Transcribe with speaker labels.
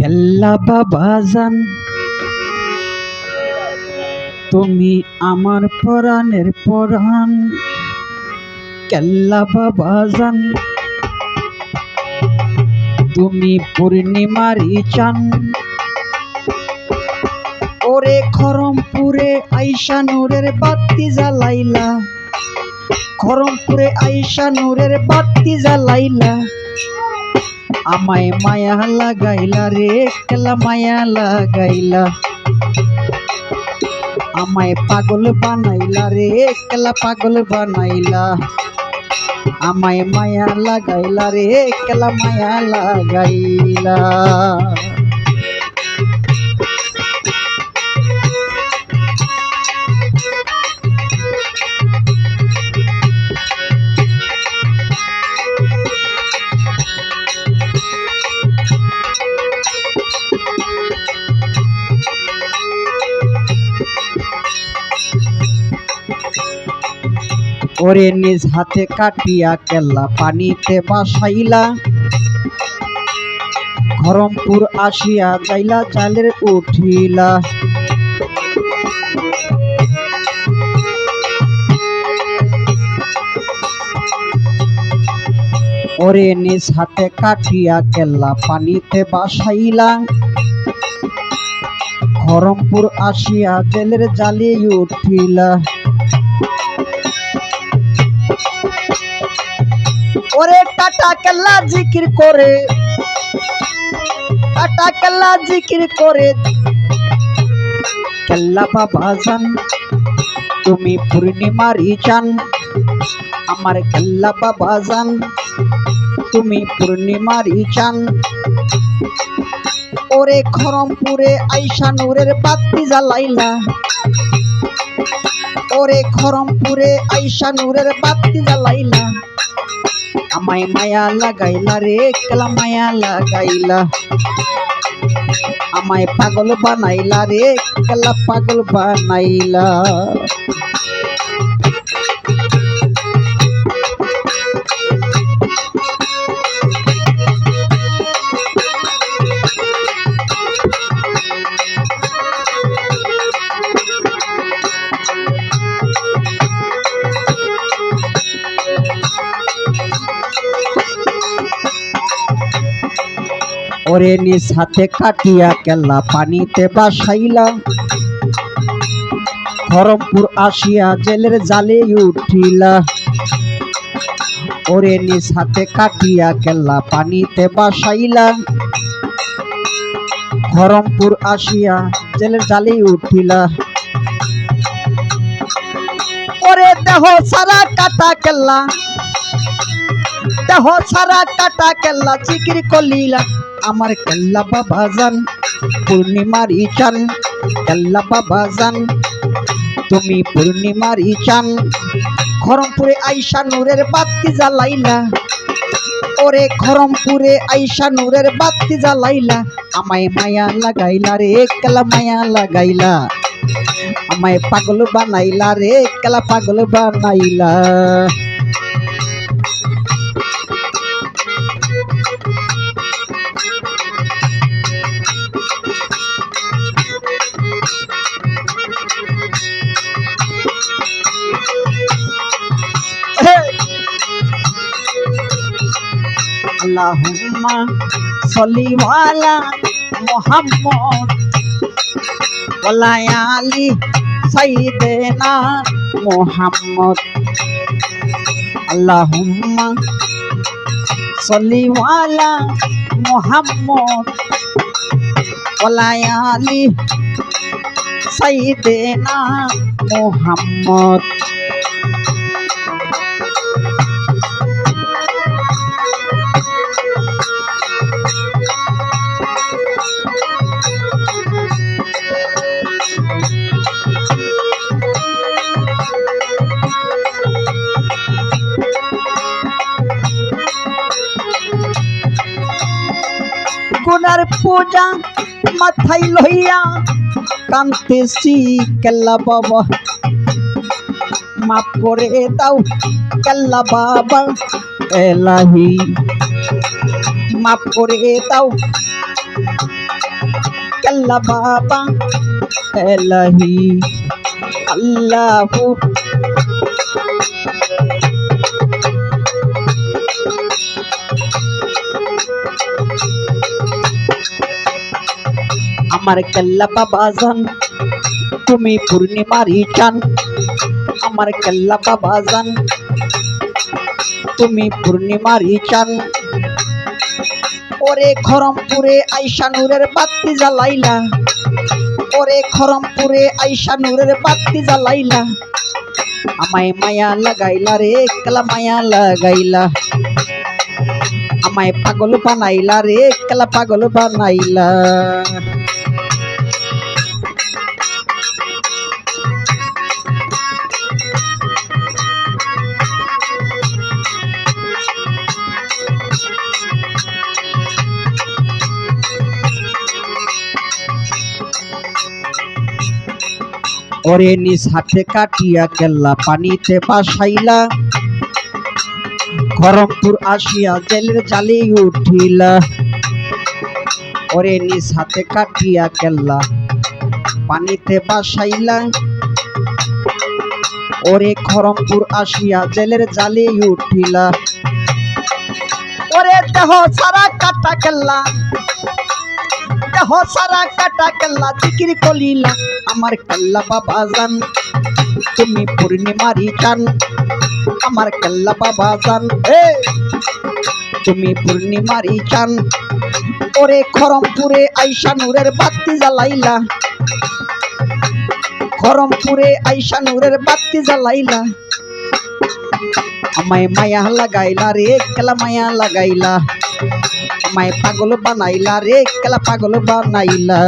Speaker 1: কেল্লা বাবাজান তুমি আমার পরাণের পরাণ। কেল্লা বাবাজান তুমি পূর্ণিমারি চান। ওরে খরমপুরে আইসা নূরের বাতি জ্বালাইলা, খরমপুরে আইসা নূরের বাতি জ্বালাইলা। আমায় মায়া লাগাইলা রে কেলা মায়া লাগাইলা, আমায় পাগল বানাইলা রে কেলা পাগল বানাইলা। আমায় মায়া লাগাইলা রে কেলা মায়া লাগাইলা। ওরে নিজ হাতে কাটিয়া কেল্লা পানিতে বাসাইলা, খরমপুর আসিয়া যাইলা চালের উঠিলা। ওরে নিজ হাতে কাটিয়া কেল্লা পানিতে বাসাইলা, খরমপুর আসিয়া জেলের জালে উঠিলা। ওরে কাটা কেল্লা জিকির করে, কাটা কেল্লা জিকির করে। কেল্লা বাবাজান তুমি পূর্ণিমারি চান, আমার কেল্লা বাবাজান তুমি পূর্ণিমারি চান। ওরে খরমপুরে আইসা নূরের বাতি জ্বালাইলা, ওরে খরমপুরে আইসা নূরের বাতি জ্বালাইলা। আমায় মায়া লাগাইলা রে কেলা মায়া লাগাইলা, আমায় পাগল বানাইলা রে কেলা পাগল বানাইলা। ওরে নিজ হাতে কাটিয়া কেল্লা পানিতে বাসাইলা, খরমপুর আসিয়া জেলের জালে উঠিলা। ওরে নিজ হাতে কাটিয়া কেল্লা পানিতে বাসাইলা, খরমপুর আসিয়া জেলের জালে উঠিলা। ওরে দেহ সারা কাটা কেল্লা, দেহ সারা কাটা কেল্লা জিকির কলিলা। আমার কেল্লা বাবাজান পূর্ণিমারি চান, কেল্লা বাবাজান তুমি পূর্ণিমারি চান। খরমপুরে আইসা নূরের বাতি জ্বালাইলা, ওরে খরমপুরে আইসা নূরের বাতি জ্বালাইলা। আমায় মায়া লাগাইলা রে কেলা মায়া লাগাইলা, আমায় পাগল বানাইলা রে কেলা পাগল বানাইলা। আল্লাহুম্মা সল্লি আলা মুহাম্মদ ওয়া আলি সাইয়্যিদিনা মুহাম্মদ। আল্লাহুম্মা সল্লি আলা মুহাম্মদ ওয়া আলি সাইয়্যিদিনা মুহাম্মদ। গুনার পূজা মাথায় লইয়া কান্তেছি কেল্লা বাবা, মাফ করে দাও কেল্লা বাবা এলাহি, মাফ করে দাও কেল্লা বাবা এলাহি আল্লাহু আমার কেল্লা বাবা জান তুমি পূর্ণিমারি চান আমার কেল্লা বাবা জান তুমি পূর্ণিমারি চান ওরে খরমপুরে আইসা নূরের বাতি জ্বালাইলা ওরে খরমপুরে আইসা নূরের বাতি জ্বালাইলা আমায় মায়া লাগাইলা রে কেলা মায়া লাগাইলা আমায় পাগল বানাইলা রে কেলা পাগল বানাইলা ওরে নিজ হাতে কাটিয়া কেল্লা পানিতে বাসাইলা খরমপুর আসিয়া জেলের জালে উঠিলা ওরে নিজ হাতে কাটিয়া কেল্লা পানিতে বাসাইলা ওরে খরমপুর আসিয়া জেলের জালে উঠিলা ওরে দেহ সারা কাটা কেল্লা দেহ সারা কাটা কেল্লা জিকির কলিলা আমার কেল্লা বাবা জান তুমি পূর্ণিমারি চান আমার কেল্লা বাবা জান তুমি পূর্ণিমারি চান ওরে খরমপুরে আইসা নূরের বাতি জ্বালাইলা খরমপুরে আইসা নূরের বাতি জ্বালাইলা আমায় মায়া লাগাইলা রে কেলা মায়া লাগাইলা আমায় পাগল বানাইলা রে কেলা পাগল বানাইলা